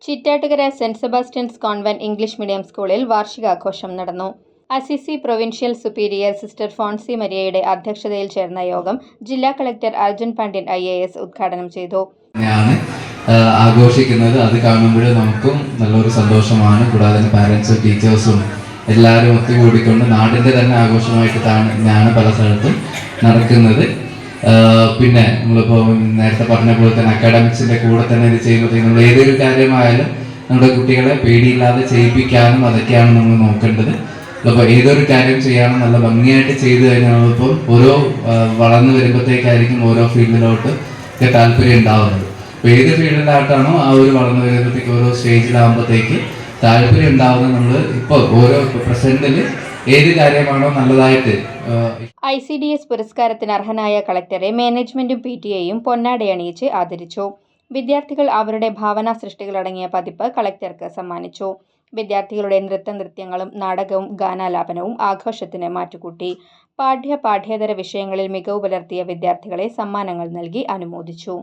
Chittattukara saint Sebastian's convent English medium സ്കൂളിൽ വാർഷികാഘോഷം നടന്നു. Assisi provincial superior sister Fonsy മരിയയുടെ അധ്യക്ഷതയിൽ ചേർന്ന യോഗം ജില്ലാ കളക്ടർ അർജുൻ പാണ്ഡ്യൻ IAS ഉദ്ഘാടനം ചെയ്തു. ആഘോഷിക്കുന്നത് അത് കാണുമ്പോൾ നമുക്കും നല്ലൊരു സന്തോഷമാണ്. കൂടാതെ പാരൻസും ടീച്ചേഴ്സും എല്ലാവരും ഒത്തുകൂടിക്കൊണ്ട് നാടിൻ്റെ തന്നെ ആഘോഷമായിട്ട് തന്നെയാണ് പല സ്ഥലത്തും നടക്കുന്നത്. പിന്നെ നമ്മളിപ്പോൾ നേരത്തെ പറഞ്ഞ പോലെ തന്നെ അക്കാഡമിക്സിൻ്റെ കൂടെ തന്നെ ഇത് ചെയ്യുമ്പോൾ നമ്മൾ ഏതൊരു കാര്യമായാലും നമ്മുടെ കുട്ടികളെ പേടിയില്ലാതെ ചെയ്യിപ്പിക്കാനും അതൊക്കെയാണ് നമ്മൾ നോക്കേണ്ടത്. അപ്പോൾ ഏതൊരു കാര്യം ചെയ്യാനും നല്ല ഭംഗിയായിട്ട് ചെയ്തു കഴിഞ്ഞാൽ നമ്മളിപ്പം ഓരോ വളർന്നു വരുമ്പോഴത്തേക്കായിരിക്കും ഓരോ ഫീൽഡിലോട്ട് ഒക്കെ താല്പര്യം ഉണ്ടാവുന്നത്. അപ്പോൾ ഏത് ഫീൽഡിലായിട്ടാണോ ആ ഒരു വളർന്നു വരുമ്പോഴത്തേക്ക് ഓരോ സ്റ്റേജിലാകുമ്പോഴത്തേക്ക് താല്പര്യം ഉണ്ടാവുന്നത് നമ്മൾ ഇപ്പോൾ ഓരോ പ്രസന്റിൽ ഏത് കാര്യമാണോ നല്ലതായിട്ട്. ICDS പുരസ്കാരത്തിന് അർഹനായ കളക്ടറെ മാനേജ്മെന്റും PTA-യും പൊന്നാടയണിയിച്ച് ആദരിച്ചു. വിദ്യാർത്ഥികൾ അവരുടെ ഭാവനാ സൃഷ്ടികളടങ്ങിയ പതിപ്പ് കളക്ടർക്ക് സമ്മാനിച്ചു. വിദ്യാർത്ഥികളുടെ നൃത്യങ്ങളും നാടകവും ഗാനാലാപനവും ആഘോഷത്തിന് മാറ്റുകൂട്ടി. പാഠ്യേതര വിഷയങ്ങളിൽ മികവ് പുലർത്തിയ വിദ്യാർത്ഥികളെ സമ്മാനങ്ങൾ നൽകി അനുമോദിച്ചു.